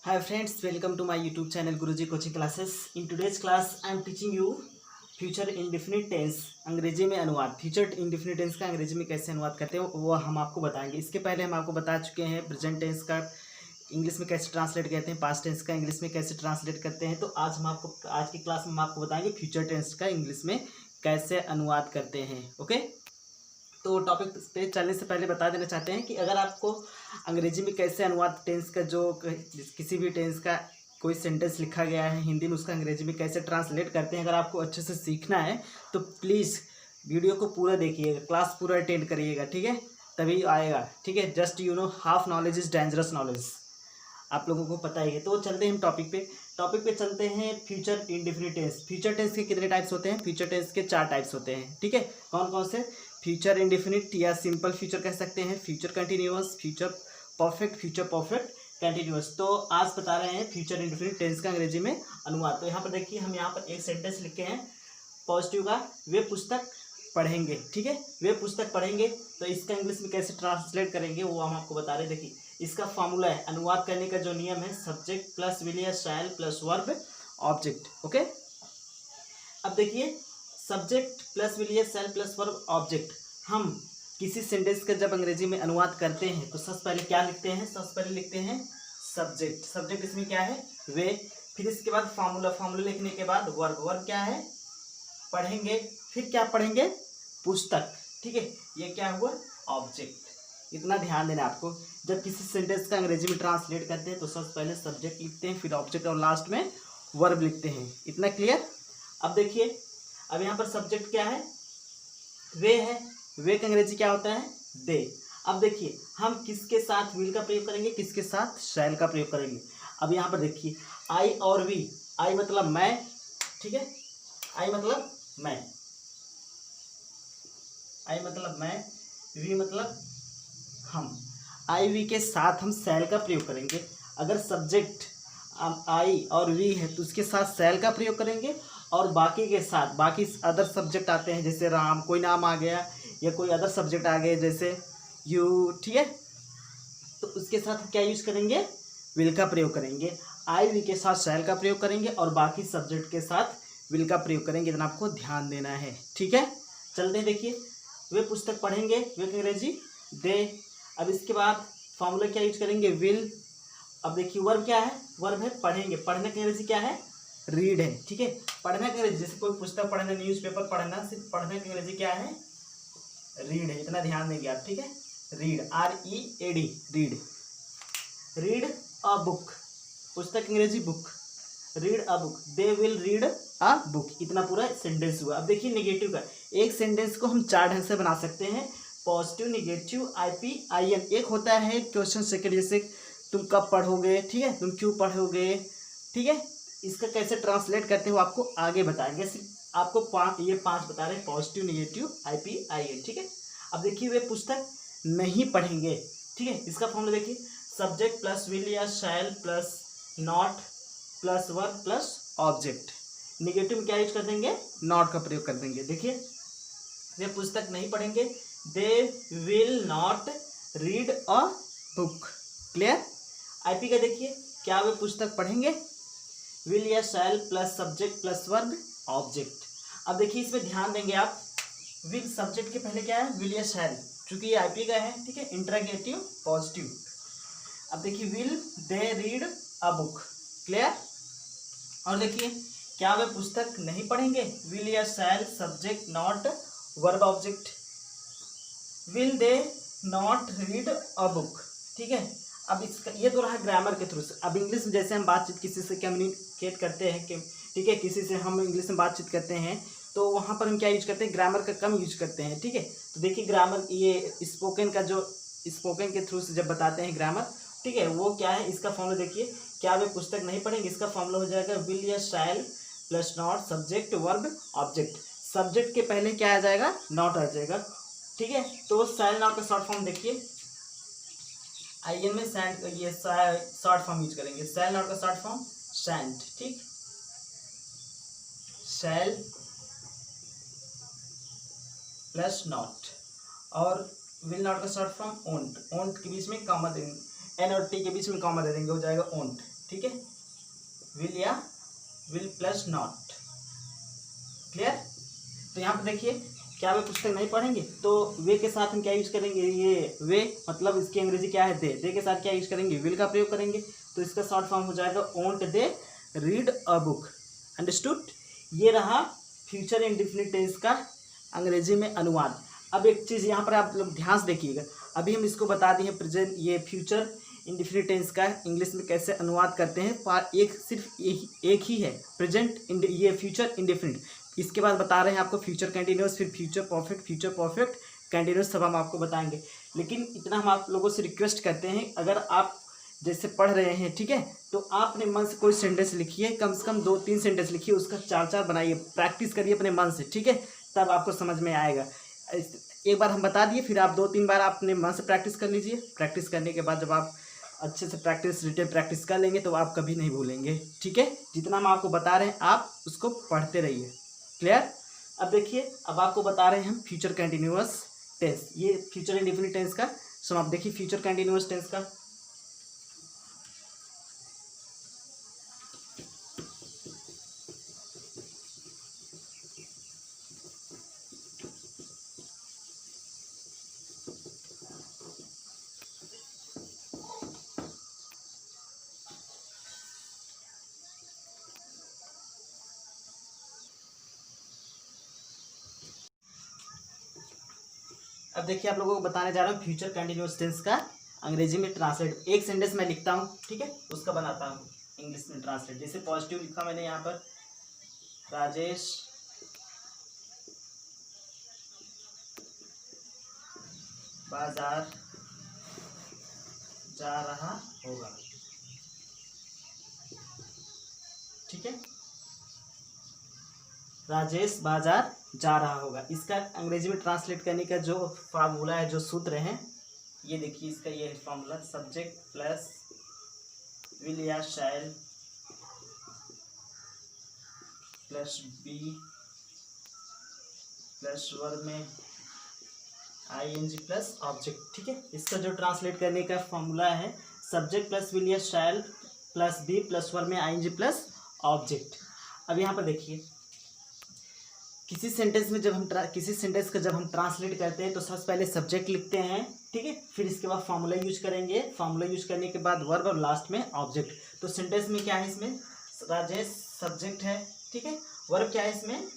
Hi friends, welcome to my YouTube channel Guruji Coaching Classes. In today's class, I am teaching you future indefinite tense अंग्रेजी में अनुवाद. Future indefinite tense का अंग्रेजी में कैसे अनुवाद करते हैं वो हम आपको बताएंगे. इसके पहले हम आपको बता चुके हैं प्रेजेंट टेंस का इंग्लिश में कैसे ट्रांसलेट करते हैं, पास्ट टेंस का इंग्लिश में कैसे ट्रांसलेट करते हैं. तो आज की क्लास में हम आपको बताएंगे फ्यूचर टेंस का इंग्लिश में कैसे अनुवाद करते हैं. ओके, तो टॉपिक पे चलने से पहले बता देना चाहते हैं कि अगर आपको अंग्रेजी में कैसे अनुवाद टेंस का जो किसी भी टेंस का कोई सेंटेंस लिखा गया है हिंदी में उसका अंग्रेजी में कैसे ट्रांसलेट करते हैं, अगर आपको अच्छे से सीखना है तो प्लीज़ वीडियो को पूरा देखिएगा, क्लास पूरा अटेंड करिएगा. ठीक है, तभी आएगा. ठीक है, just half knowledge is dangerous knowledge, आप लोगों को पता ही है. तो चलते हैं हम टॉपिक पे चलते हैं. Future indefinite tense. Future tense के कितने टाइप्स होते हैं? फ्यूचर टेंस के 4 टाइप्स होते हैं. ठीक है, कौन कौन से? फ्यूचर इंडेफिनिट या सिंपल फ्यूचर कह सकते हैं, future continuous, future perfect continuous. तो आज बता रहे हैं फ्यूचर इंडेफिनिट टेंस का अंग्रेजी में अनुवाद. तो यहाँ पर देखिए, हम यहाँ पर एक सेंटेंस लिखे हैं पॉजिटिव का, वे पुस्तक पढ़ेंगे. ठीक है, वे पुस्तक पढ़ेंगे. तो इसका इंग्लिश में कैसे ट्रांसलेट करेंगे वो हम आपको बता रहे हैं. देखिए, इसका फॉर्मूला है, अनुवाद करने का जो नियम है, सब्जेक्ट प्लस विल या shall plus verb object. Okay, अब देखिए, सब्जेक्ट प्लस विल या शैल प्लस वर्ब ऑब्जेक्ट. हम किसी सेंटेंस का जब अंग्रेजी में अनुवाद करते हैं तो सबसे पहले क्या लिखते हैं? सबसे पहले लिखते हैं सब्जेक्ट. सब्जेक्ट इसमें क्या है? वे. फिर इसके बाद फॉर्मूला लिखने के बाद वर्ब क्या है? पढ़ेंगे. फिर क्या पढ़ेंगे? पुस्तक. ठीक है, ये क्या हुआ? ऑब्जेक्ट. इतना ध्यान देना आपको. जब किसी सेंटेंस का अंग्रेजी में ट्रांसलेट करते हैं तो सबसे पहले सब्जेक्ट लिखते हैं, फिर ऑब्जेक्ट और लास्ट में वर्ब लिखते हैं. इतना क्लियर? अब देखिए, अब यहाँ पर सब्जेक्ट क्या है? वे है. वे का अंग्रेजी क्या होता है? दे. अब देखिए, हम किसके साथ विल का प्रयोग करेंगे, किसके साथ शैल का प्रयोग करेंगे. अब यहाँ पर देखिए, आई और वी. आई मतलब मैं. ठीक है, आई मतलब मैं, आई मतलब मैं, वी मतलब हम. आई वी के साथ हम शैल का प्रयोग करेंगे. अगर सब्जेक्ट आई और वी है तो उसके साथ शैल का प्रयोग करेंगे, और बाकी के साथ बाकी अदर सब्जेक्ट आते हैं, जैसे राम, कोई नाम आ गया या कोई अदर सब्जेक्ट आ गए जैसे यू. ठीक है, तो उसके साथ क्या यूज करेंगे? विल का प्रयोग करेंगे. आई वी के साथ शैल का प्रयोग करेंगे और बाकी सब्जेक्ट के साथ विल का प्रयोग करेंगे. इतना आपको ध्यान देना है. ठीक है, चलते हैं. देखिए, वे पुस्तक पढ़ेंगे, वे अंग्रेजी दे. अब इसके बाद फॉर्मूला क्या यूज करेंगे? विल. अब देखिए, वर्ब क्या है? वर्ब है पढ़ेंगे. पढ़ने की अंग्रेजी क्या है? रीड है. ठीक है, पढ़ने की अंग्रेजी जैसे कोई पुस्तक पढ़ना, न्यूज़पेपर पढ़ना, सिर्फ पढ़ने की अंग्रेजी क्या है? रीड है. इतना ध्यान देंगे आप. ठीक है, read, READ, read. Read a book. पुस्तक अंग्रेजी book. Read a book. They will read a book. इतना पूरा सेंटेंस हुआ. अब देखिए नेगेटिव का. एक सेंटेंस को हम 4 ढंग से बना सकते हैं, पॉजिटिव, नेगेटिव, IP, IN. एक होता है क्वेश्चन सेकंड, जैसे तुम कब पढ़ोगे. ठीक है, तुम क्यों पढ़ोगे. ठीक है, इसका कैसे ट्रांसलेट करते हो आपको आगे बताएंगे. सिर्फ आपको 5 बता रहे हैं, पॉजिटिव, नेगेटिव, IP, IN. ठीक है, अब देखिए, वे पुस्तक नहीं पढ़ेंगे. ठीक है, इसका फॉर्मूला देखिए, सब्जेक्ट प्लस विल या shall plus not plus verb plus object. Negative में क्या यूज कर देंगे? नॉट का प्रयोग कर देंगे. देखिए, वे पुस्तक नहीं पढ़ेंगे, they will not read a book. Clear? IP का देखिए, क्या वे पुस्तक पढ़ेंगे? विल या shall plus subject plus verb object. अब देखिए, इसमें ध्यान देंगे आप, विल सब्जेक्ट के पहले क्या है? विल या शैल, चूंकि ये IP का है. ठीक है, इंटरोगेटिव पॉजिटिव. अब देखिए, will they read a book. Clear? और देखिए, क्या वे पुस्तक नहीं पढ़ेंगे? विल या shall subject not verb object. Will they not read a book. ठीक है, अब इसका ये तो रहा ग्रामर के थ्रू से. अब इंग्लिश में जैसे हम बातचीत किसी से कम्युनिकेट करते हैं कि ठीक है, किसी से हम इंग्लिश में बातचीत करते हैं तो वहाँ पर हम क्या यूज करते हैं? ग्रामर का कम यूज करते हैं. ठीक है, तो देखिए, ग्रामर ये स्पोकन का जो स्पोकन के थ्रू से जब बताते हैं ग्रामर, ठीक है, वो क्या है? इसका फॉर्मूला देखिए, क्या वे पुस्तक नहीं पढ़ेंगे. इसका फॉर्मूला हो जाएगा विल या shall plus not subject verb object. Subject के पहले क्या आ जाएगा? नॉट आ जाएगा. ठीक है, तो शैल नॉट का शॉर्ट फॉर्म देखिए, IN में सैंड, ये शॉर्ट फॉर्म यूज करेंगे. शैल नॉट का शॉर्ट फॉर्म सैंड. ठीक, शैल प्लस नॉट. और विल नॉट का शॉर्ट फॉर्म ओंट. ओंट के बीच में कॉमा देंगे, N और T के बीच में कॉमा दे देंगे, हो जाएगा ओंट. ठीक है, विल या विल प्लस नॉट। क्लियर? तो यहाँ पर देखिए, क्या वे पुस्तक नहीं पढ़ेंगे, तो वे के साथ हम क्या यूज करेंगे, ये वे मतलब इसकी अंग्रेजी क्या है, दे के साथ क्या यूज करेंगे, विल का प्रयोग करेंगे। तो इसका शॉर्ट फॉर्म हो जाएगा won't they read a book. Understood? ये रहा फ्यूचर इंडेफिनिट टेंस का अंग्रेजी में अनुवाद। अब एक चीज़ यहाँ पर आप लोग ध्यान से देखिएगा, अभी हम इसको बता दिए प्रेजेंट, ये फ्यूचर इंडेफिनिट टेंस का इंग्लिश में कैसे अनुवाद करते हैं। एक सिर्फ एक ही है प्रेजेंट, ये फ्यूचर इंडेफिनिट। इसके बाद बता रहे हैं आपको फ्यूचर कंटिन्यूअस, फिर फ्यूचर परफेक्ट कंटिन्यूअस, सब हम आपको बताएंगे। लेकिन इतना हम आप लोगों से रिक्वेस्ट करते हैं, अगर आप जैसे पढ़ रहे हैं, ठीक है, तो आप अपने मन से कोई सेंटेंस लिखिए, कम से कम 2-3 सेंटेंस लिखिए, उसका 4-4 बनाइए, प्रैक्टिस करिए अपने मन से, ठीक है, तब आपको समझ में आएगा। एक बार हम बता दिए, फिर आप 2-3 बार आप अपने मन से प्रैक्टिस कर लीजिए। प्रैक्टिस करने के बाद जब आप अच्छे से रिटेन प्रैक्टिस कर लेंगे तो आप कभी नहीं भूलेंगे, ठीक है। जितना हम आपको बता रहे हैं आप उसको पढ़ते रहिए। क्लियर? अब देखिए, अब आपको बता रहे हैं हम फ्यूचर कंटिन्यूअस टेंस, ये फ्यूचर इंडेफिनिट टेंस का। सो आप देखिए फ्यूचर कंटिन्यूअस टेंस का, अब देखिए आप लोगों को बताने जा रहा हूँ फ्यूचर कंटिन्यूअस टेंस का अंग्रेजी में ट्रांसलेट। एक सेंटेंस मैं लिखता हूँ, ठीक है, उसका बनाता हूँ इंग्लिश में ट्रांसलेट। जैसे पॉजिटिव लिखा मैंने यहाँ पर, राजेश बाजार जा रहा होगा, ठीक है, राजेश बाजार जा रहा होगा। इसका अंग्रेजी में ट्रांसलेट करने का जो फार्मूला है, जो सूत्र है, ये देखिए, इसका ये है फार्मूला, सब्जेक्ट प्लस विल या shall plus be plus verb में आईएनजी प्लस ऑब्जेक्ट, ठीक है। इसका जो ट्रांसलेट करने का फार्मूला है, सब्जेक्ट प्लस विल या shall plus be plus verb में आईएनजी प्लस ऑब्जेक्ट। अब यहाँ पर देखिए, किसी सेंटेंस का जब हम ट्रांसलेट करते हैं तो सबसे पहले सब्जेक्ट लिखते हैं, ठीक है, फिर इसके बाद फार्मूला यूज करेंगे, फार्मूला यूज करने के बाद वर्ब और लास्ट में ऑब्जेक्ट। तो सेंटेंस में क्या है, इसमें राजेश सब्जेक्ट है, ठीक है, वर्ब क्या है, इसमें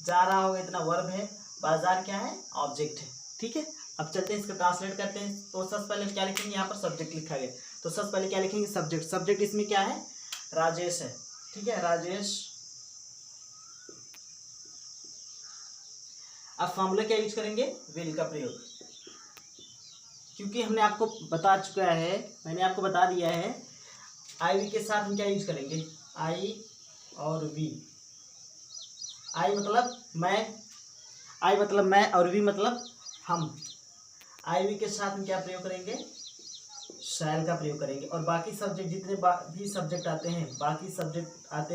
जा रहा होगा इतना वर्ब है, बाजार क्या है, ऑब्जेक्ट है, ठीक है। अब चलते हैं इसका ट्रांसलेट करते हैं। तो सबसे पहले क्या लिखेंगे, यहाँ पर सब्जेक्ट लिखा गया, तो सबसे पहले क्या लिखेंगे, सब्जेक्ट। सब्जेक्ट इसमें क्या है, राजेश है, ठीक है, राजेश। अब फॉर्मूला क्या यूज करेंगे, विल का प्रयोग, क्योंकि हमने आपको बता चुका है, मैंने आपको बता दिया है, आई वी के साथ हम क्या यूज करेंगे, आई और वी। आई मतलब मैं और वी मतलब हम। आई वी के साथ हम क्या प्रयोग करेंगे, शैल का प्रयोग करेंगे। और बाकी सब्जेक्ट जितने भी सब्जेक्ट आते हैं,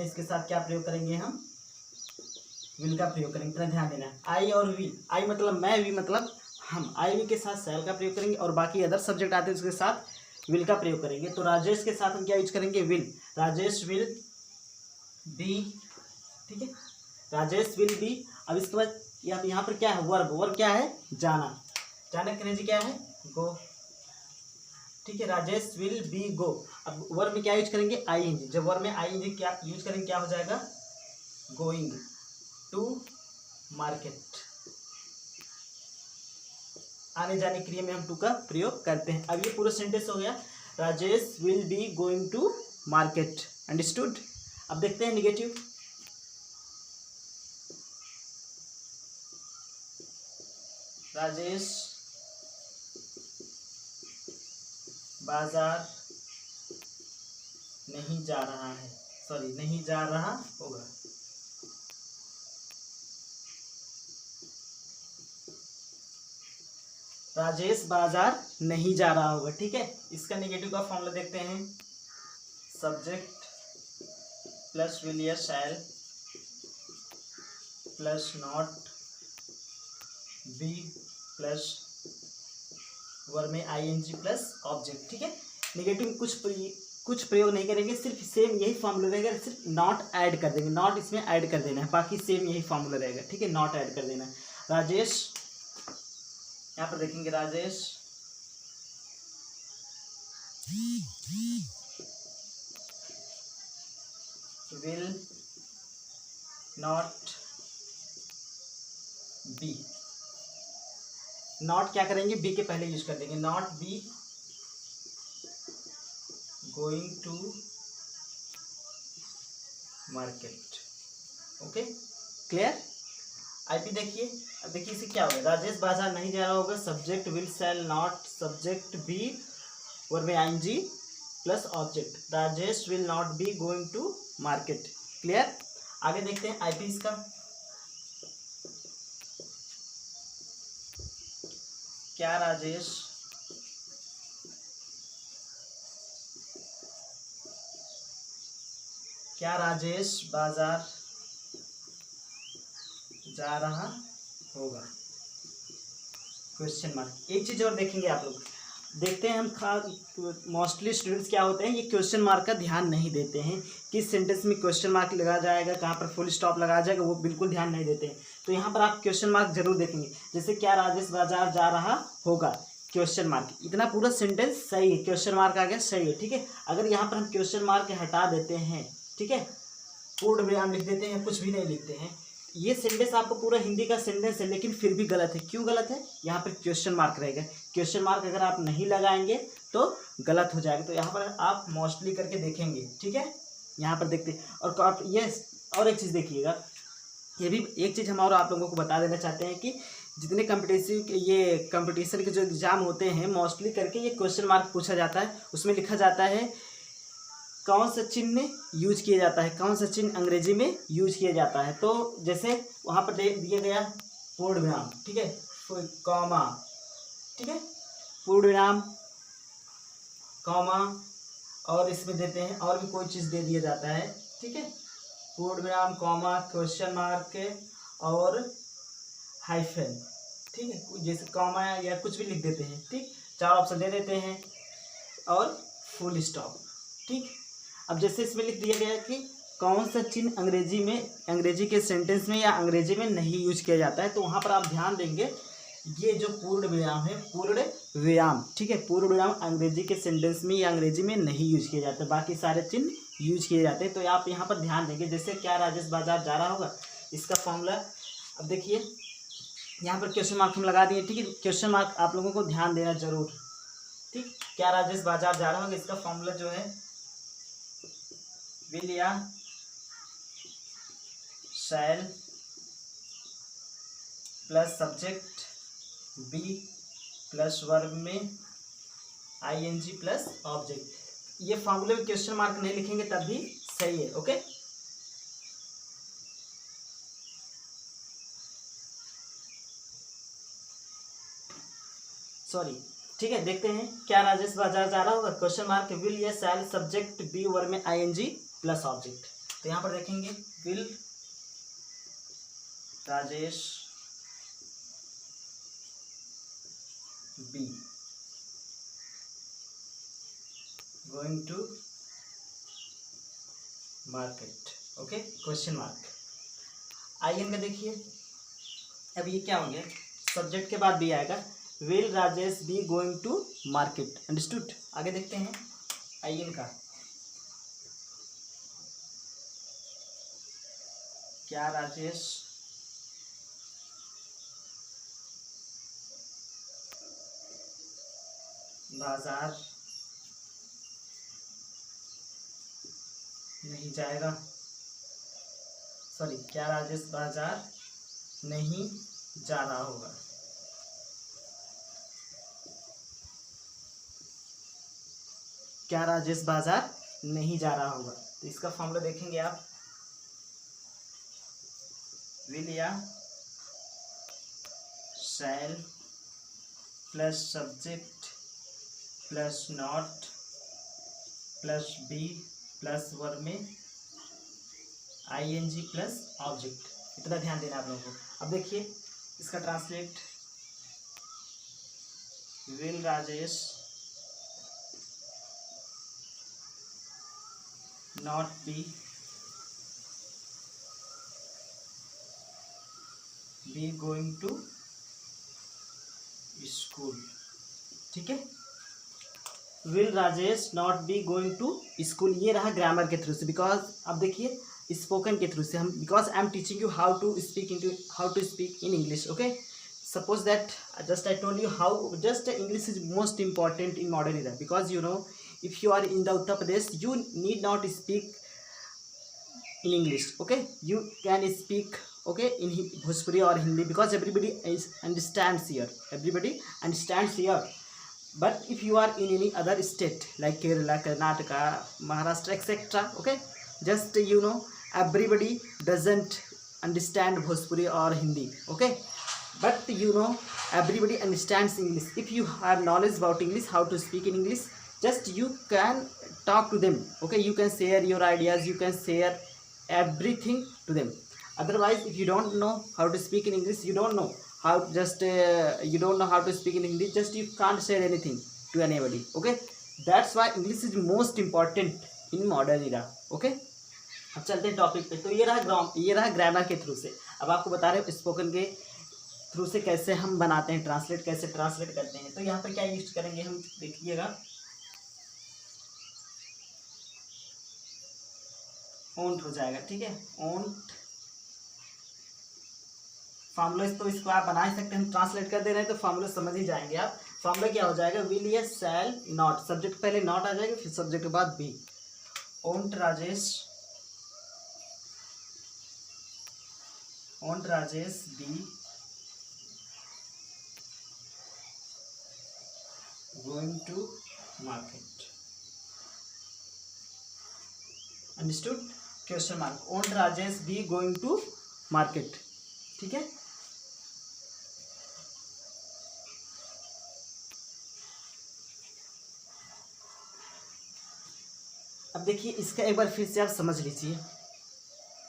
इसके साथ क्या प्रयोग करेंगे, हम विल का प्रयोग करेंगे। इतना ध्यान देना। आई और वी, आई मतलब मैं, वी मतलब हम। आई वी के साथ शैल का प्रयोग करेंगे और बाकी अदर सब्जेक्ट आते हैं उसके साथ विल का प्रयोग करेंगे। तो राजेश के साथ हम क्या यूज करेंगे, विल। राजेश विल बी, ठीक है, राजेश विल बी। अब इसके बाद यहाँ पर क्या है, वर्ब। वर्ब क्या है, जाना। जाना की अंग्रेजी क्या है, गो, ठीक है, राजेश विल बी गो। अब वर्ब में क्या यूज करेंगे, आईएनजी। जब वर्ब में आईएनजी क्या यूज करेंगे, क्या हो जाएगा, गोइंग टू मार्केट। आने जाने क्रिया में हम टू का प्रयोग करते हैं। अब ये पूरा सेंटेंस हो गया, Rajesh will be going to market. Understood? अब देखते हैं निगेटिव। राजेश बाजार नहीं जा रहा है, नहीं जा रहा होगा। राजेश बाजार नहीं जा रहा होगा, ठीक है। इसका नेगेटिव का फॉर्मूला देखते हैं, सब्जेक्ट प्लस विल या shall plus not B plus verb में आईएनजी प्लस ऑब्जेक्ट, ठीक है। नेगेटिव कुछ प्रयोग नहीं करेंगे, सिर्फ सेम यही फॉर्मूला रहेगा, सिर्फ नॉट ऐड कर देंगे, नॉट इसमें ऐड कर देना है, बाकी सेम यही फॉर्मूला रहेगा, ठीक है, नॉट ऐड कर देना है। राजेश, यहाँ पर देखेंगे Rajesh will not be, not क्या करेंगे, बी के पहले यूज कर देंगे, not be going to market. Okay, clear. आईपी देखिए, अब देखिए इसे क्या होगा, राजेश बाजार नहीं जा रहा होगा, subject will shall not, subject be verb में ING plus object, Rajesh will not be going to market. Clear. आगे देखते हैं आईपी इसका, क्या राजेश बाजार जा रहा होगा, क्वेश्चन मार्क। एक चीज और देखेंगे आप लोग, देखते हैं हम मोस्टली स्टूडेंट्स क्या होते हैं, ये क्वेश्चन मार्क का ध्यान नहीं देते हैं, किस सेंटेंस में क्वेश्चन मार्क लगा जाएगा, कहाँ पर फुल स्टॉप लगा जाएगा, वो बिल्कुल ध्यान नहीं देते हैं। तो यहाँ पर आप क्वेश्चन मार्क जरूर देखेंगे, जैसे क्या राजेश बाजार जा रहा होगा, क्वेश्चन मार्क, इतना पूरा सेंटेंस सही है, क्वेश्चन मार्क आ गया, सही है, ठीक है। अगर यहाँ पर हम क्वेश्चन मार्क हटा देते हैं, ठीक है, पूर्ण विराम लिख देते हैं, कुछ भी नहीं लिखते हैं, ये सेंटेंस आपको पूरा हिंदी का सेंटेंस है, लेकिन फिर भी गलत है। क्यों गलत है, यहाँ पर क्वेश्चन मार्क रहेगा, क्वेश्चन मार्क अगर आप नहीं लगाएंगे तो गलत हो जाएगा। तो यहाँ पर आप मोस्टली करके देखेंगे, ठीक है, यहाँ पर देखते हैं। और आप ये और एक चीज़ देखिएगा, ये भी एक चीज़ हम और आप लोगों को बता देना चाहते हैं कि जितने कंपटीशन के जो एग्ज़ाम होते हैं, मोस्टली करके ये क्वेश्चन मार्क पूछा जाता है, उसमें लिखा जाता है कौन सा चिन्ह यूज किया जाता है, कौन सा चिन्ह अंग्रेजी में यूज किया जाता है। तो जैसे वहाँ पर दिया गया पूर्ण विराम, ठीक है, कॉमा, ठीक है, पूर्ण विराम कॉमा, और इसमें देते हैं और भी कोई चीज़ दे दिया जाता है, ठीक है, पूर्ण विराम कॉमा क्वेश्चन मार्क और हाइफन, ठीक है, जैसे कॉमा या कुछ भी लिख देते हैं, ठीक, 4 ऑप्शन दे देते हैं और फुल स्टॉप, ठीक। अब जैसे इसमें लिख दिया गया है कि कौन सा चिन्ह अंग्रेजी के सेंटेंस में या अंग्रेजी में नहीं यूज किया जाता है, तो वहाँ पर आप ध्यान देंगे, ये जो पूर्ण विराम है, पूर्ण विराम, ठीक है, पूर्ण विराम अंग्रेजी के सेंटेंस में या अंग्रेजी में नहीं यूज किए जाते, बाकी सारे चिन्ह यूज किए जाते हैं। तो आप यहाँ पर ध्यान देंगे, जैसे क्या राजेश बाजार जा रहा होगा, इसका फॉर्मूला, अब देखिए यहाँ पर क्वेश्चन मार्क हम लगा दिए, ठीक है, क्वेश्चन मार्क आप लोगों को ध्यान देना जरूर, ठीक। क्या राजेश बाजार जा रहा होगा, इसका फॉर्मूला जो है विल या shall plus subject be plus verb में आईएनजी प्लस ऑब्जेक्ट। ये फॉर्मूले में क्वेश्चन मार्क नहीं लिखेंगे तब भी सही है, ओके। सॉरी, ठीक है, देखते हैं क्या राजेश बाजार जा रहा होगा, क्वेश्चन मार्क विल या शैल सब्जेक्ट बी वर्ब में आईएनजी प्लस ऑब्जेक्ट। तो यहाँ पर देखेंगे will Rajesh be going to market, okay, question mark. आईएन का देखिए, अब ये क्या हो गया, सब्जेक्ट के बाद भी आएगा, will Rajesh be going to market, understood. आगे देखते हैं आईएन का, क्या राजेश बाजार नहीं जाएगा, सॉरी, क्या राजेश बाजार नहीं जा रहा होगा, क्या राजेश बाजार नहीं जा रहा होगा। तो इसका फॉर्मूला देखेंगे आप, विल या shall plus subject plus not plus be plus verb में आईएनजी प्लस ऑब्जेक्ट, इतना ध्यान देना आप लोगों को। अब देखिए इसका translate, will Rajesh not be going to school. ठीक है, will Rajesh not be going to school, ये रहा ग्रामर के थ्रू से। बिकॉज अब देखिए स्पोकन के थ्रू से हम, because I am teaching you how to speak in English. Okay, suppose that just I told you how just English is most important in modern era, because you know if you are in the Uttar Pradesh you need not speak in English. Okay, you can speak okay in Bhojpuri or Hindi, because everybody understands here. But if you are in any other state like Kerala, Karnataka, Maharashtra, etc., okay, just you know everybody doesn't understand Bhojpuri or Hindi. Okay, but you know everybody understands English. If you have knowledge about English, how to speak in English, just you can talk to them. Okay, you can share your ideas, you can share everything to them. Otherwise if you don't know how to speak in English, you don't know how, just you don't know how to speak in English, just you can't share anything to anybody. Okay, that's why English is most important in modern era. Okay, अब चलते हैं topic पे। तो ये रहा grammar के through से। अब आपको बता रहे हो स्पोकन के थ्रू से कैसे हम बनाते हैं, कैसे ट्रांसलेट करते हैं। तो यहाँ पर क्या यूज करेंगे हम, देखिएगा ओंट हो जाएगा। ठीक है, ओंट फॉर्मूला, तो इसको आप बना ही सकते हैं, हम ट्रांसलेट कर दे रहे हैं तो फॉर्मूला समझ ही जाएंगे आप। फॉर्मूला क्या हो जाएगा, विल या शैल नॉट, सब्जेक्ट पहले नॉट आ जाएगा, फिर सब्जेक्ट के बाद be. Won't Rajesh be going to market, understood? Question mark, won't Rajesh be going to market? ठीक है, अब देखिए इसका एक बार फिर से आप समझ लीजिए।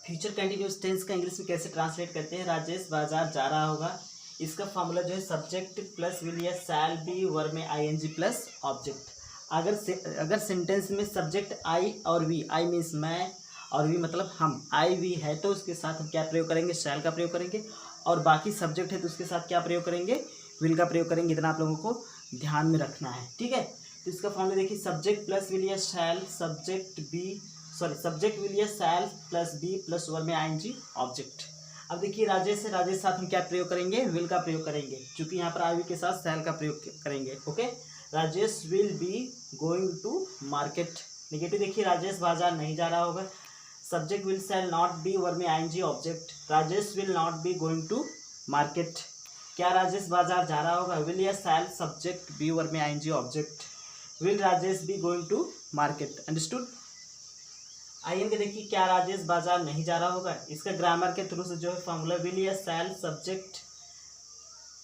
फ्यूचर कंटिन्यूअस टेंस का इंग्लिश में कैसे ट्रांसलेट करते हैं। राजेश बाजार जा रहा होगा, इसका फॉर्मूला जो है सब्जेक्ट प्लस विल या शैल बी वर्ब में आईएनजी प्लस ऑब्जेक्ट। अगर सेंटेंस में सब्जेक्ट आई और वी, आई मीन्स मैं और वी मतलब हम, आई वी है तो उसके साथ हम क्या प्रयोग करेंगे, शैल का प्रयोग करेंगे। और बाकी सब्जेक्ट है तो उसके साथ क्या प्रयोग करेंगे, विल का प्रयोग करेंगे। इतना आप लोगों को ध्यान में रखना है। ठीक है, तो इसका फॉर्मूला देखिए, सब्जेक्ट प्लस विल या शैल, सब्जेक्ट विल या shall plus be plus verb में आईएनजी ऑब्जेक्ट। अब देखिए राजेश से साथ हम क्या प्रयोग करेंगे, विल का प्रयोग करेंगे, क्योंकि यहाँ पर आई के साथ शैल का प्रयोग करेंगे। Okay, Rajesh will be going to market. Negative देखिए, राजेश बाजार नहीं जा रहा होगा, subject will shall not be verb में ING object, Rajesh will not be going to market. क्या राजेश बाजार जा रहा होगा, विल या शैल सब्जेक्ट बी वर्ब में ING object, will Rajesh be going to market. Understood? आइए देखिए, क्या राजेश बाजार नहीं जा रहा होगा, इसका ग्रामर के थ्रू से जो है फॉर्मूला, विल या shall subject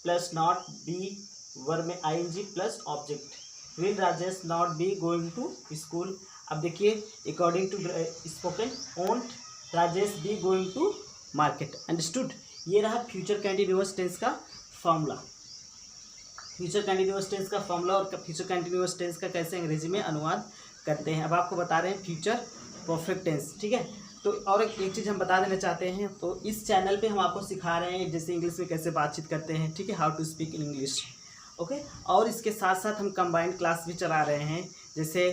plus not be verb में ING plus object, will Rajesh not be going to school. अब देखिए according to spoken, won't Rajesh be going to market. Understood? ये रहा फ्यूचर कंटिन्यूअस टेंस का फॉर्मूला। फ्यूचर कंटिन्यूअस टेंस का formula और future continuous tense का कैसे अंग्रेजी में अनुवाद करते हैं। अब आपको बता रहे हैं फ्यूचर परफेक्ट टेंस। ठीक है, तो और एक चीज़ हम बता देना चाहते हैं, तो इस चैनल पे हम आपको सिखा रहे हैं जैसे इंग्लिश में कैसे बातचीत करते हैं। ठीक है, how to speak in English. Okay, और इसके साथ साथ हम कंबाइंड क्लास भी चला रहे हैं, जैसे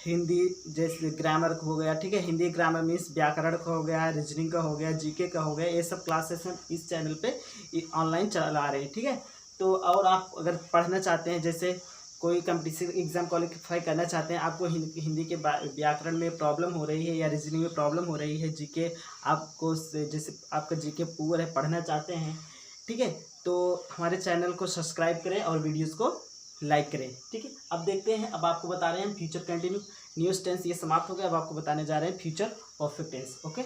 हिंदी, जैसे ग्रामर हो गया। ठीक है, हिंदी ग्रामर मीन्स व्याकरण का हो गया, रीजनिंग का हो गया, जीके का हो गया, ये सब क्लासेस हम इस चैनल पे ऑनलाइन चला रहे हैं। ठीक है, तो और आप अगर पढ़ना चाहते हैं, जैसे कोई कम्पिटिटिव एग्जाम क्वालिफाई करना चाहते हैं, आपको हिंदी के व्याकरण में प्रॉब्लम हो रही है या रीजनिंग में प्रॉब्लम हो रही है, जीके आपको जैसे आपका जीके पुअर है, पढ़ना चाहते हैं, ठीक है, तो हमारे चैनल को सब्सक्राइब करें और वीडियोस को लाइक करें। ठीक है, अब देखते हैं, अब आपको बता रहे हैं फ्यूचर कंटिन्यूअस टेंस, ये समाप्त हो गया। अब आपको बताने जा रहे हैं फ्यूचर परफेक्ट टेंस। ओके,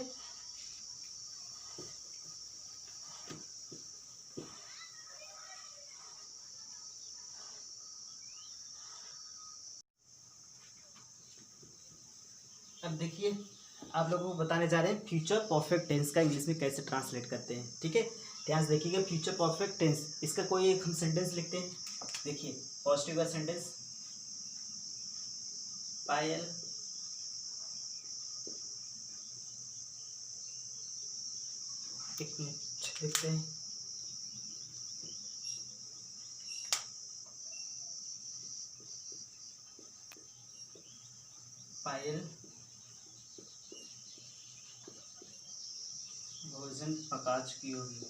अब देखिए आप लोगों को बताने जा रहे हैं फ्यूचर परफेक्ट टेंस का इंग्लिश में कैसे ट्रांसलेट करते हैं। ठीक है, ध्यान से देखिएगा, फ्यूचर परफेक्ट टेंस, इसका कोई एक हम सेंटेंस लिखते हैं। देखिए पॉजिटिव का सेंटेंस, पायल एक मिनट देखते हैं। पायल भोजन पका चुकी होगी।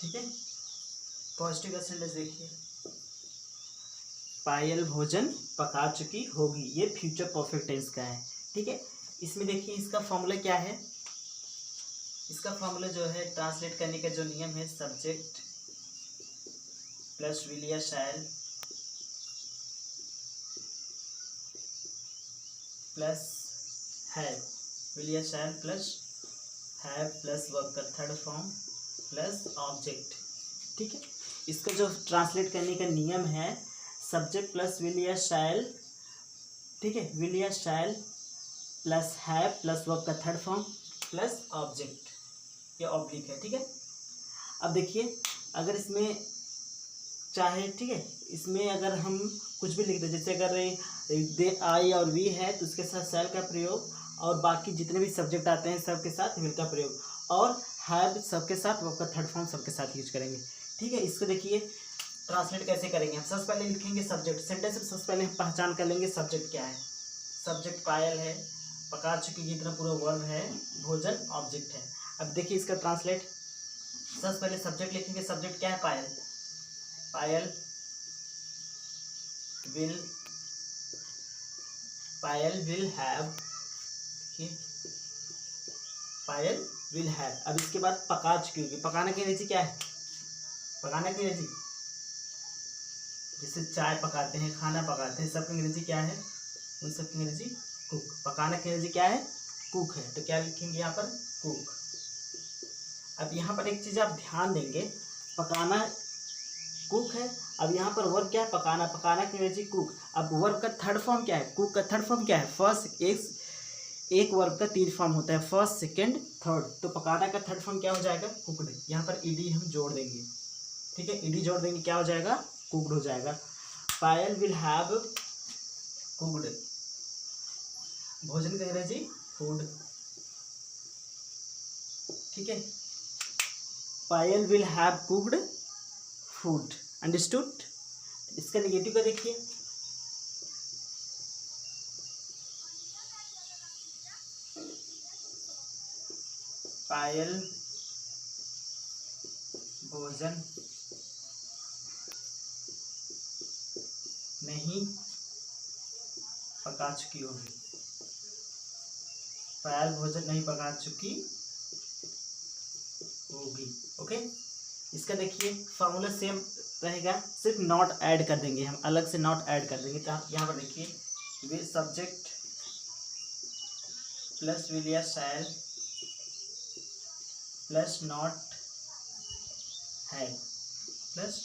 ठीक है, पॉजिटिव का सेंटेंस देखिए, पायल भोजन पका चुकी होगी, ये फ्यूचर परफेक्ट टेंस का है। ठीक है, इसमें देखिए इसका फॉर्मूला क्या है। इसका फॉर्मूला जो है ट्रांसलेट करने का जो नियम है, सब्जेक्ट प्लस विल या शैल प्लस हैव, विल या shall plus have plus verb का थर्ड फॉर्म प्लस ऑब्जेक्ट। ठीक है, इसका जो ट्रांसलेट करने का नियम है, सब्जेक्ट प्लस विल या शैल, ठीक है, विल या shall plus have plus verb का थर्ड फॉर्म प्लस ऑब्जेक्ट, ये ऑब्लिक है। ठीक है, अब देखिए अगर इसमें चाहे, ठीक है, इसमें अगर हम कुछ भी लिख दें, जैसे अगर दे आई और वी है तो उसके साथ शैल का प्रयोग, और बाकी जितने भी सब्जेक्ट आते हैं सबके साथ विल का प्रयोग, और हैव सबके साथ वर्ब का थर्ड फॉर्म सबके साथ यूज करेंगे। ठीक है, इसको देखिए ट्रांसलेट कैसे करेंगे हम। सबसे पहले लिखेंगे सब्जेक्ट, सेंटेंस में सबसे पहले हम पहचान कर लेंगे सब्जेक्ट क्या है। सब्जेक्ट पायल है, पका चुकी की तरह पूरा वर्ब है, भोजन ऑब्जेक्ट है। अब देखिए इसका ट्रांसलेट, सबसे पहले सब्जेक्ट लिखेंगे, सब्जेक्ट क्या है, Payal. Payal will have, Payal will have. अब इसके बाद पका चुकी होगी, पकाने की अंग्रेजी क्या है, पकाने की अंग्रेजी, जैसे चाय पकाते हैं, खाना पकाते हैं, सबकी अंग्रेजी क्या है, उन सबकी अंग्रेजी कुक। पकाने की अंग्रेजी क्या है, कुक है, तो क्या लिखेंगे यहाँ पर, कुक। अब यहाँ पर एक चीज़ आप ध्यान देंगे, पकाना कुक है, अब यहाँ पर वर्ब क्या है, पकाना, पकाना की अंग्रेजी कुक। अब वर्ब का थर्ड फॉर्म क्या है, कुक का थर्ड फॉर्म क्या है, फर्स्ट, एक वर्ब का 3 फॉर्म होता है, फर्स्ट सेकंड थर्ड, तो पकाना का थर्ड फॉर्म क्या हो जाएगा, कुकड। यहाँ पर ईडी हम जोड़ देंगे। ठीक है, ईडी जोड़ देंगे, क्या हो जाएगा, कुकड हो जाएगा। पायल विल हैव कुकड, भोजन की अंग्रेजी फूड। ठीक है, Payal will have cooked food, understood. इसका नेगेटिव का देखिए, पायल भोजन नहीं पका चुकी होगी, पायल भोजन नहीं पका चुकी होगी। ओके, इसका देखिए फॉर्मूला सेम रहेगा, सिर्फ नॉट ऐड कर देंगे हम, अलग से नॉट ऐड कर देंगे। तो आप यहाँ पर देखिए, विल सब्जेक्ट प्लस विल या shall plus not have plus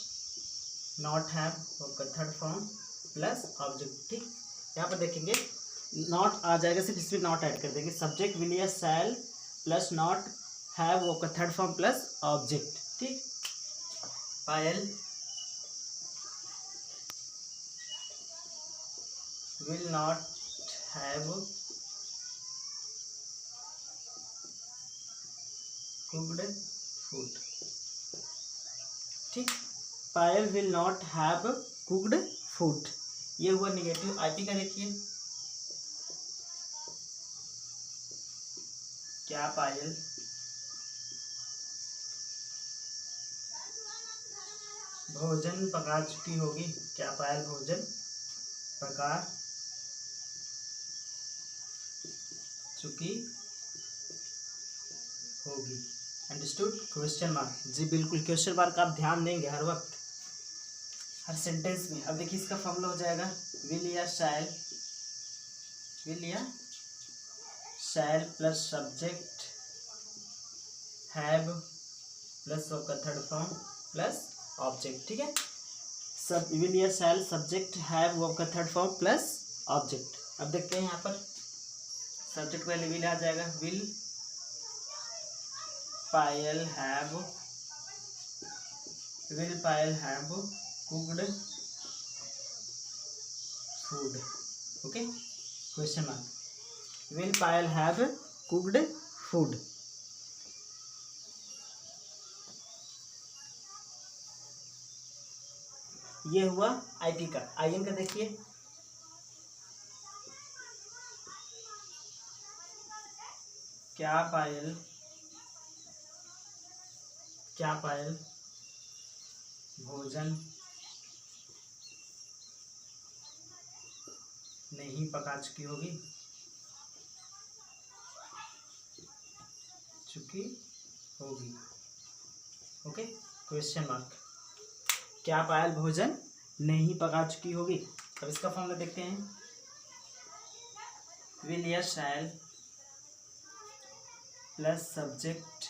not have का थर्ड फॉर्म प्लस ऑब्जेक्ट। ठीक, यहाँ पर देखेंगे नॉट आ जाएगा, सिर्फ इसमें नॉट ऐड कर देंगे, सब्जेक्ट विल या शैल प्लस नॉट हैव वो का थर्ड फॉर्म प्लस ऑब्जेक्ट। ठीक, Payal will not have cooked food. ठीक, Payal will not have cooked food, ये हुआ निगेटिव। आईटी का देखिए, क्या पायल भोजन पका चुकी होगी, क्या पायल भोजन पका चुकी होगी, अंडरस्टूड। क्वेश्चन मार्क, जी बिल्कुल, क्वेश्चन मार्क आप ध्यान देंगे हर वक्त, हर सेंटेंस में। अब देखिए इसका फॉर्मूला हो जाएगा, विल या शैल, विल या shall plus subject have plus का थर्ड फॉर्म प्लस ऑब्जेक्ट। ठीक है, सब विल या शैल सब्जेक्ट हैव वर्ब का थर्ड फॉर्म प्लस ऑब्जेक्ट। अब देखते हैं यहाँ पर सब्जेक्ट पहले विल आ जाएगा, will Payal have cooked food. Okay, question mark. Will Payal have cooked food? ये हुआ आईपी का। आईएन का देखिए, क्या पायल भोजन नहीं पका चुकी होगी? Okay, question mark. क्या पायल भोजन नहीं पका चुकी होगी? अब इसका फॉर्मूला देखते हैं। विल या shall plus subject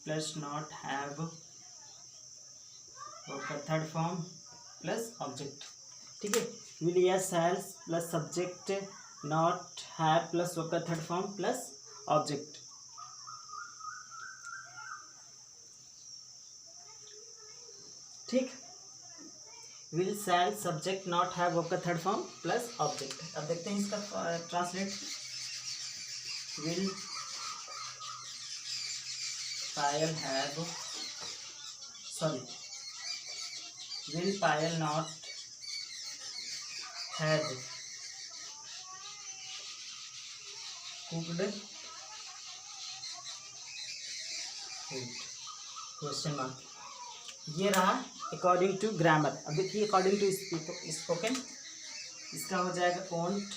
plus not have verb का थर्ड फॉर्म प्लस ऑब्जेक्ट। ठीक है, विल या shall plus subject not have plus verb का थर्ड फॉर्म प्लस ऑब्जेक्ट। ठीक, will shell subject not have verb का थर्ड फॉर्म प्लस ऑब्जेक्ट। अब देखते हैं इसका translate. Will Payal have, sorry, will Payal not have cooked food? Question mark. ये रहा according to grammar. अब देखिए अकॉर्डिंग टू स्पोकन, इसका हो जाएगा ओंट,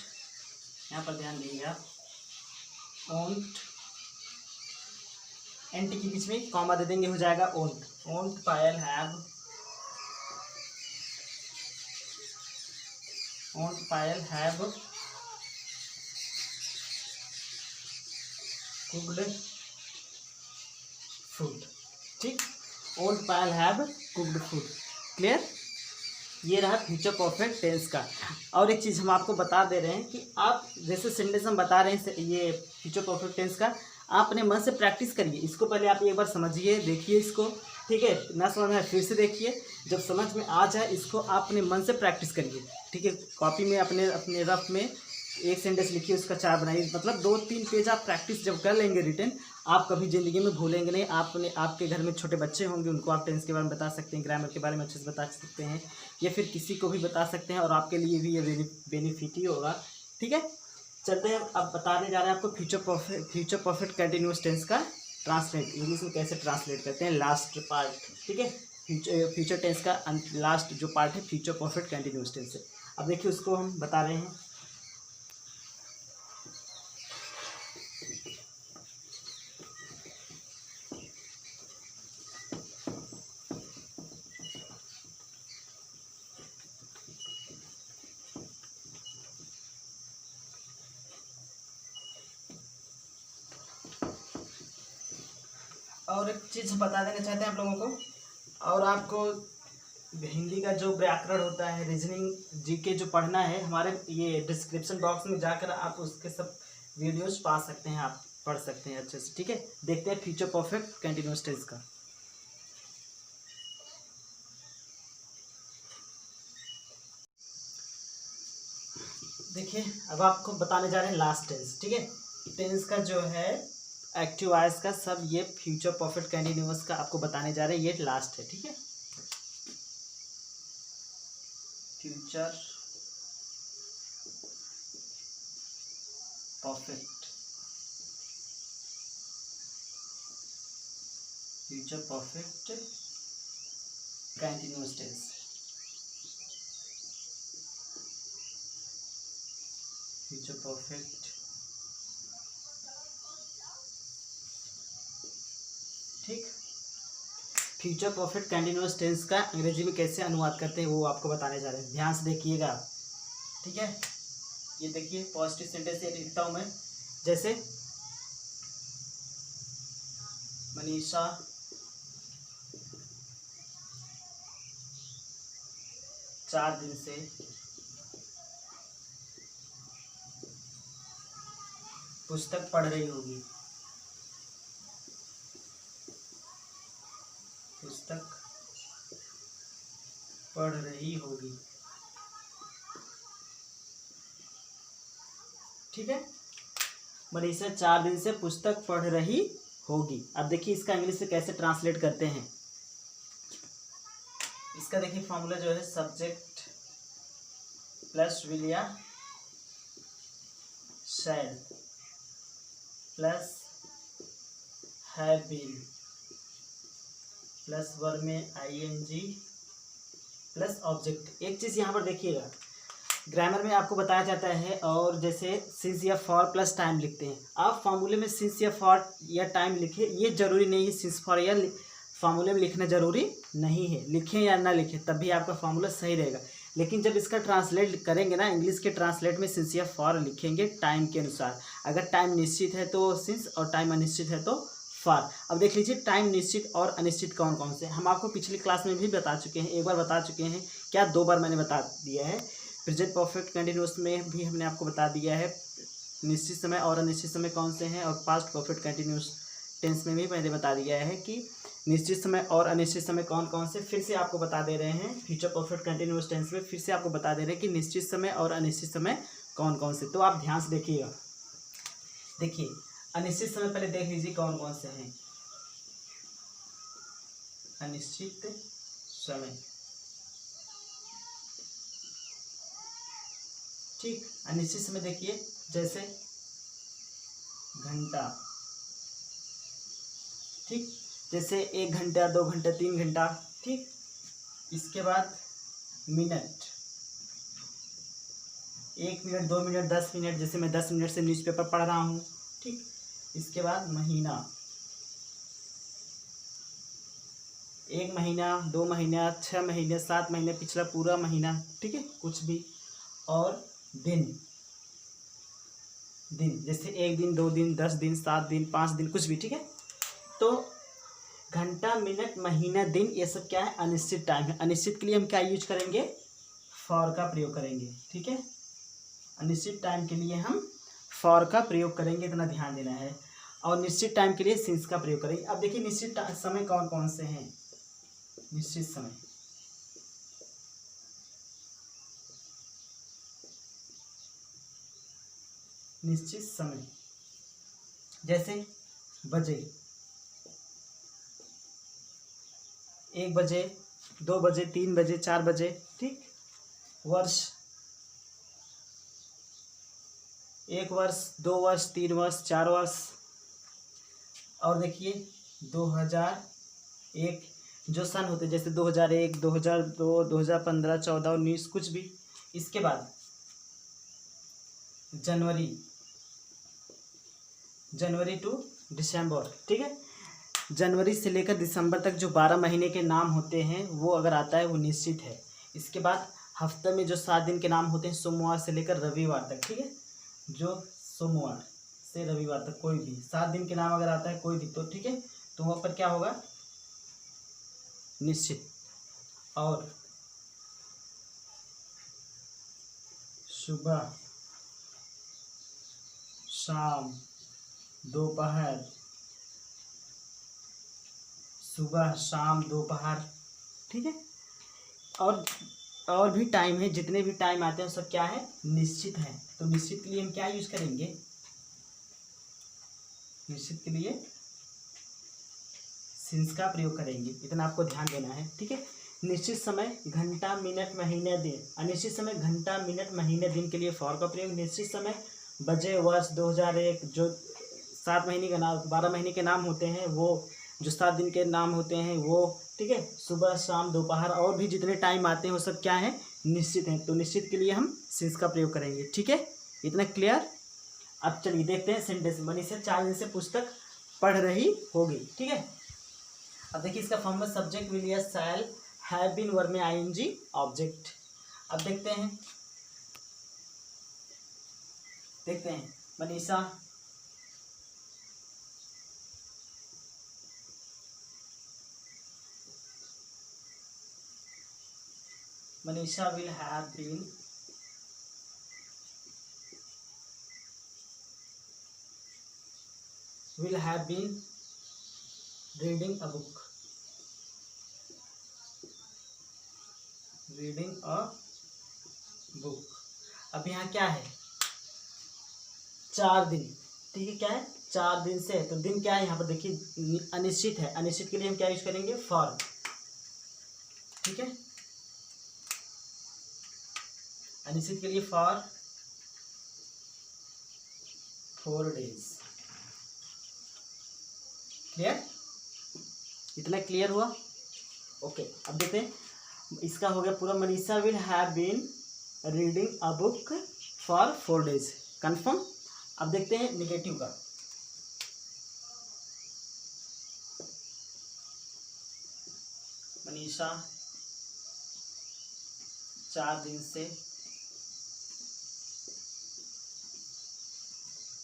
यहाँ पर ध्यान दीजिए आप, ओंट एंट के बीच में कॉमा दे देंगे, हो जाएगा won't. Won't Payal have, won't Payal have cooked food. ठीक, won't Payal have cooked food. Clear? ये रहा फ्यूचर परफेक्ट टेंस का। और एक चीज़ हम आपको बता दे रहे हैं कि आप जैसे सेंटेंस हम बता रहे हैं ये फ्यूचर परफेक्ट टेंस का, आप अपने मन से प्रैक्टिस करिए। इसको पहले आप एक बार समझिए, देखिए इसको, ठीक है? ना समझ में फिर से देखिए, जब समझ में आ जाए इसको आप अपने मन से प्रैक्टिस करिए। ठीक है, कॉपी में अपने रफ में एक सेंटेंस लिखिए, उसका 4 बनाइए, मतलब 2-3 पेज आप प्रैक्टिस जब कर लेंगे रिटन, आप कभी ज़िंदगी में भूलेंगे नहीं। आपके घर में छोटे बच्चे होंगे, उनको आप टेंस के बारे में बता सकते हैं, ग्रामर के बारे में अच्छे से बता सकते हैं, या फिर किसी को भी बता सकते हैं, और आपके लिए भी ये बेनिफिट ही होगा। ठीक है, चलते हैं अब बताने जा रहे हैं आपको फ्यूचर परफेक्ट कंटिन्यूअस टेंस का ट्रांसलेट, इंग्लिश में कैसे ट्रांसलेट करते हैं, लास्ट पार्ट। ठीक है, फ्यूचर टेंस का लास्ट जो पार्ट है फ्यूचर परफेक्ट कंटिन्यूअस टेंस है। अब देखिए उसको हम बता रहे हैं। और एक चीज़ बता देना चाहते हैं आप लोगों को, और आपको हिंदी का जो व्याकरण होता है, रीजनिंग, जीके जो पढ़ना है, हमारे ये डिस्क्रिप्शन बॉक्स में जाकर आप उसके सब वीडियोस पा सकते हैं, आप पढ़ सकते हैं अच्छे से। ठीक है, देखते हैं फ्यूचर परफेक्ट कंटिन्यूअस टेंस का। देखिए अब आपको बताने जा रहे हैं लास्ट टेंस। ठीक है, टेंस का जो है एक्टिव वॉइस का सब ये फ्यूचर परफेक्ट कंटिन्यूअस का आपको बताने जा रहे हैं, ये लास्ट है। ठीक है, future perfect continuous tense. Future perfect, ठीक, फ्यूचर परफेक्ट कंटिन्यूअस टेंस का अंग्रेजी में कैसे अनुवाद करते हैं वो आपको बताने जा रहे हैं, ध्यान से देखिएगा। ठीक है, ये देखिए पॉजिटिव सेंटेंस ये लिखता हूँ मैं, जैसे मनीषा चार दिन से पुस्तक पढ़ रही होगी, पुस्तक पढ़ रही होगी। ठीक है। मनीषा 4 दिन से पुस्तक पढ़ रही होगी। अब देखिए इसका इंग्लिश में कैसे ट्रांसलेट करते हैं। इसका देखिए फॉर्मूला जो है सब्जेक्ट प्लस विल या shall plus have been plus verb में आईएनजी प्लस ऑब्जेक्ट। एक चीज़ यहाँ पर देखिएगा, ग्रामर में आपको बताया जाता है और जैसे सिंस या फॉर प्लस टाइम लिखते हैं, आप फार्मूले में सिंस या फॉर या टाइम लिखें, ये जरूरी नहीं है सिंस फॉर या फार्मूले में लिखना जरूरी नहीं है, लिखें या ना लिखें तब भी आपका फार्मूला सही रहेगा। लेकिन जब इसका ट्रांसलेट करेंगे ना, इंग्लिश के ट्रांसलेट में सिंस या फॉर लिखेंगे टाइम के अनुसार। अगर टाइम निश्चित है तो सिंस और टाइम अनिश्चित है तो फॉर। अब देख लीजिए टाइम निश्चित और अनिश्चित कौन कौन से, हम आपको पिछली क्लास में भी बता चुके हैं, एक बार बता चुके हैं, क्या 2 बार मैंने बता दिया है। प्रेजेंट परफेक्ट कंटिन्यूअस में भी हमने आपको बता दिया है निश्चित समय और अनिश्चित समय कौन से हैं, और पास्ट परफेक्ट कंटिन्यूअस टेंस में भी मैंने बता दिया है कि निश्चित समय और अनिश्चित समय कौन कौन से। फिर से आपको बता दे रहे हैं फ्यूचर परफेक्ट कंटिन्यूअस टेंस में फिर से आपको बता दे रहे हैं कि निश्चित समय और अनिश्चित समय कौन कौन से। तो आप ध्यान से देखिएगा। देखिए अनिश्चित समय पहले देख लीजिए कौन कौन से हैं। अनिश्चित समय, ठीक, अनिश्चित समय देखिए जैसे घंटा, ठीक, जैसे 1 घंटा 2 घंटा 3 घंटा, ठीक। इसके बाद मिनट, 1 मिनट 2 मिनट 10 मिनट, जैसे मैं 10 मिनट से न्यूज़पेपर पढ़ रहा हूँ, ठीक। इसके बाद महीना, 1 महीना 2 महीना 6 महीने 7 महीने, पिछला पूरा महीना, ठीक है, कुछ भी। और दिन, दिन जैसे 1 दिन 2 दिन 10 दिन 7 दिन 5 दिन, कुछ भी, ठीक है। तो घंटा मिनट महीना दिन ये सब क्या है, अनिश्चित टाइम है। अनिश्चित के लिए हम क्या यूज करेंगे, फॉर का प्रयोग करेंगे, ठीक है। अनिश्चित टाइम के लिए हम फॉर का प्रयोग करेंगे, इतना ध्यान देना है। और निश्चित टाइम के लिए सिंस का प्रयोग करेंगे। अब देखिए निश्चित समय कौन कौन से हैं। निश्चित समय, निश्चित समय जैसे बजे, 1 बजे 2 बजे 3 बजे 4 बजे, ठीक। वर्ष, 1 वर्ष 2 वर्ष 3 वर्ष 4 वर्ष। और देखिए 2001 जो सन होते हैं, जैसे 2001 2002 2015 14 19 कुछ भी। इसके बाद जनवरी टू दिसंबर, ठीक है। जनवरी से लेकर दिसंबर तक जो 12 महीने के नाम होते हैं वो अगर आता है वो निश्चित है। इसके बाद हफ्ते में जो 7 दिन के नाम होते हैं सोमवार से लेकर रविवार तक, ठीक है। जो सोमवार से रविवार तक कोई भी 7 दिन के नाम अगर आता है कोई भी, तो ठीक है, तो वहाँ पर क्या होगा, निश्चित। और सुबह शाम दोपहर, सुबह शाम दोपहर, ठीक है। और भी टाइम है, जितने भी टाइम आते हैं सब क्या है, निश्चित है। तो निश्चित के लिए हम क्या यूज करेंगे, निश्चित के लिए सिंस का प्रयोग करेंगे, इतना आपको ध्यान देना है, ठीक है। निश्चित समय घंटा मिनट महीने दिन, अनिश्चित समय घंटा मिनट महीने दिन के लिए फॉर का प्रयोग। निश्चित समय बजे वर्ष 2001 जो 7 महीने का नाम 12 महीने के नाम होते हैं वो, जो 7 दिन के नाम होते हैं वो, ठीक है। सुबह शाम दोपहर और भी जितने टाइम आते हैं वो सब क्या है, निश्चित हैं। तो निश्चित के लिए हम सिंस का प्रयोग करेंगे, ठीक है, इतना क्लियर। अब चलिए देखते हैं सेंटेंस। मनीषा 4 दिन से पुस्तक पढ़ रही होगी, ठीक है। अब देखिए इसका फॉर्म में सब्जेक्ट विल या शैल हैव बीन वर्ब में आईएनजी ऑब्जेक्ट। अब देखते हैं Manisha will have been reading a book. अब यहाँ क्या है, 4 दिन, ठीक है, क्या है 4 दिन से, तो दिन क्या है यहाँ पर देखिए अनिश्चित है, अनिश्चित के लिए हम क्या यूज करेंगे फॉर, ठीक है, अनिश्चित के लिए फॉर 4 days। क्लियर, इतना क्लियर हुआ? ओके, अब देखते हैं इसका हो गया पूरा। Manisha will have been reading a book for 4 days, confirm. अब देखते हैं निगेटिव का। मनीषा 4 दिन से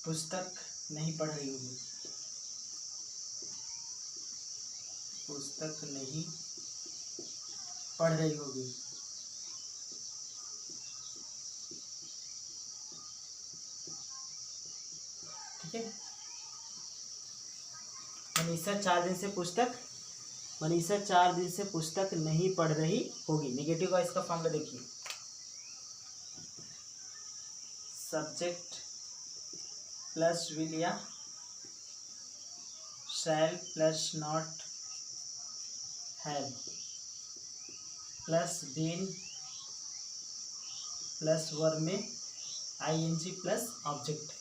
पुस्तक नहीं पढ़ रही होगी, पुस्तक नहीं पढ़ रही होगी। ठीक है, मनीषा 4 दिन से पुस्तक नहीं पढ़ रही होगी। नेगेटिव का इसका फॉर्मूला देखिए, सब्जेक्ट प्लस विल या shall plus not have plus been plus verb में आईएनजी प्लस ऑब्जेक्ट।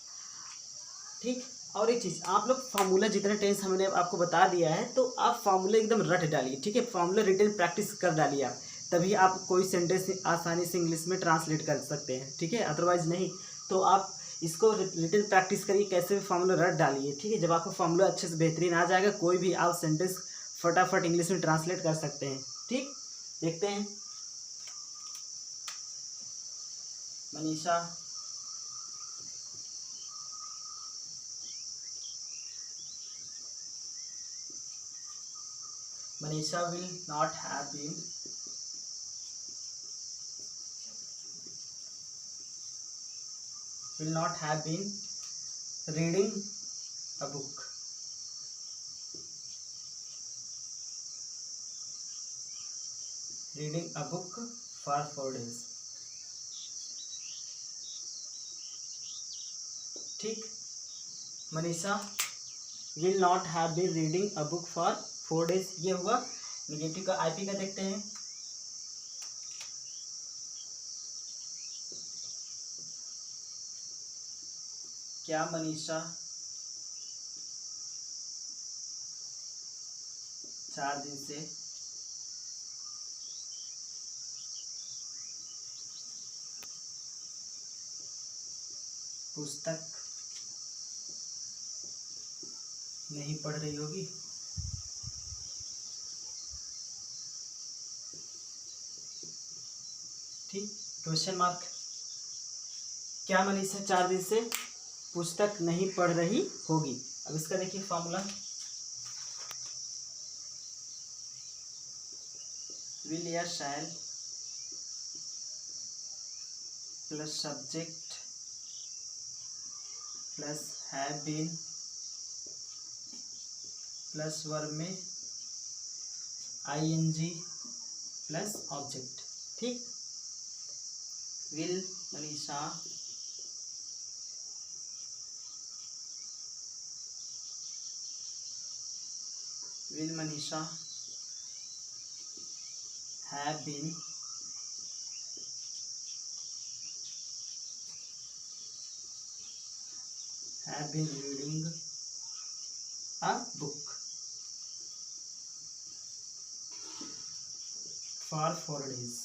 ठीक, और एक चीज़, आप लोग फार्मूला जितने टेंस हमने आपको बता दिया है, तो आप फार्मूला एकदम रट डालिए, ठीक है, फार्मूला रिटन प्रैक्टिस कर डालिए आप, तभी आप कोई सेंटेंस आसानी से इंग्लिश में ट्रांसलेट कर सकते हैं, ठीक है, अदरवाइज नहीं। तो आप इसको रिटन प्रैक्टिस करिए, कैसे भी फार्मूला रट डालिए, ठीक है। जब आपको फार्मूला अच्छे से बेहतरीन आ जाएगा, कोई भी आप सेंटेंस फटाफट इंग्लिश में ट्रांसलेट कर सकते हैं। ठीक, देखते हैं। Manisha will not have been reading a book for 4 days। ठीक, Manisha will not have been reading a book for 4 days, ये हुआ निगेटिव का। आईपी का देखते हैं। क्या मनीषा 4 दिन से पुस्तक नहीं पढ़ रही होगी? ठीक, क्वेश्चन मार्क। क्या मनीषा 4 दिन से पुस्तक नहीं पढ़ रही होगी? अब इसका देखिए फॉर्मूला, विल या shall plus subject plus have been plus verb में आईएनजी प्लस ऑब्जेक्ट। ठीक, will Manisha have been reading a book for 4 days।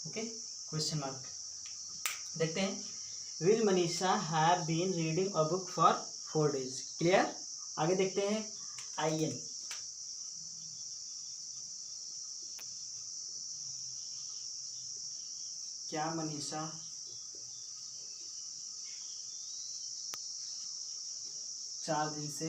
Okay, question mark. देखते हैं, will Manisha have been reading a book for 4 days। Clear, आगे देखते हैं। IN, क्या मनीषा 4 दिन से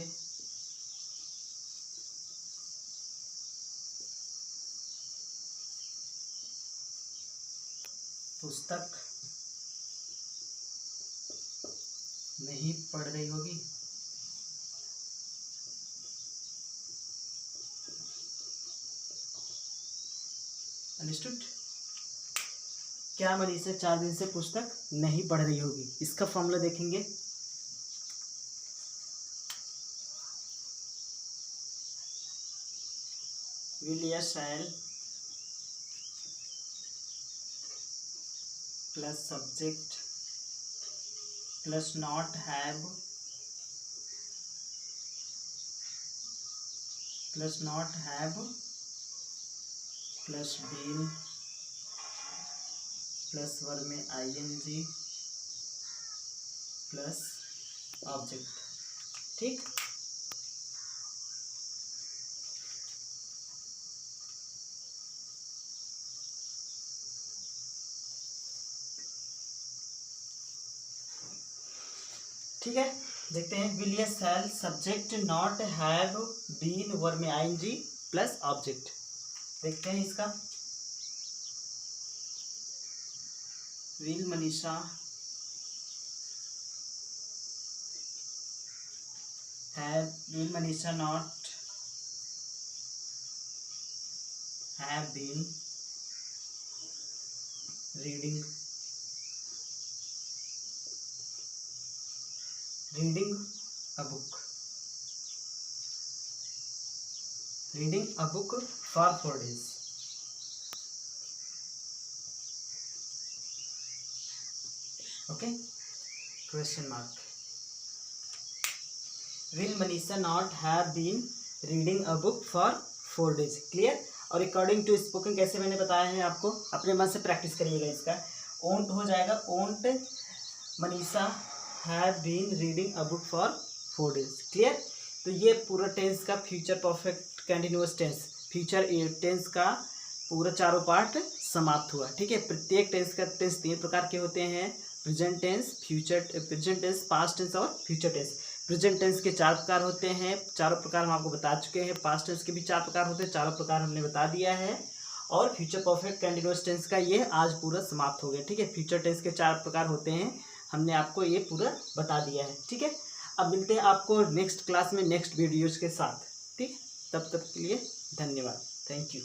पुस्तक नहीं पढ़ रही होगी? अंडरस्टूड? क्या मनीषा 4 दिन से पुस्तक नहीं पढ़ रही होगी? इसका फॉर्मूला देखेंगे। विल या shall plus subject plus not have plus not have plus been plus verb में आईएनजी प्लस ऑब्जेक्ट। ठीक, ठीक है। देखते हैं, विल या shall subject not have been verb में आईएनजी प्लस ऑब्जेक्ट। देखते हैं इसका। Will Manisha not have been reading a book for 4 days। Okay, question mark. Will Manisha not have been reading a book for 4 days। Clear. और according to spoken कैसे मैंने बताया है आपको, अपने मन से प्रैक्टिस करिएगा इसका। ओंट हो जाएगा, won't Manisha have been reading a book for 4 days। Clear. तो ये पूरा टेंस का future perfect continuous tense, future tense का पूरा चारों पार्ट समाप्त हुआ। ठीक है। प्रत्येक टेंस का टेंस 3 प्रकार के होते हैं, प्रेजेंट टेंस, पास्ट टेंस और फ्यूचर टेंस। प्रेजेंट टेंस के 4 प्रकार होते हैं, चारों प्रकार हम आपको बता चुके हैं। पास्ट टेंस के भी 4 प्रकार होते हैं, चारों प्रकार हमने बता दिया है। और फ्यूचर परफेक्ट कंटिन्यूअस टेंस का ये आज पूरा समाप्त हो गया। ठीक है। फ्यूचर टेंस के 4 प्रकार होते हैं, हमने आपको ये पूरा बता दिया है। ठीक है। अब मिलते हैं आपको नेक्स्ट क्लास में नेक्स्ट वीडियोज़ के साथ। ठीक, तब तक के लिए धन्यवाद। Thank you.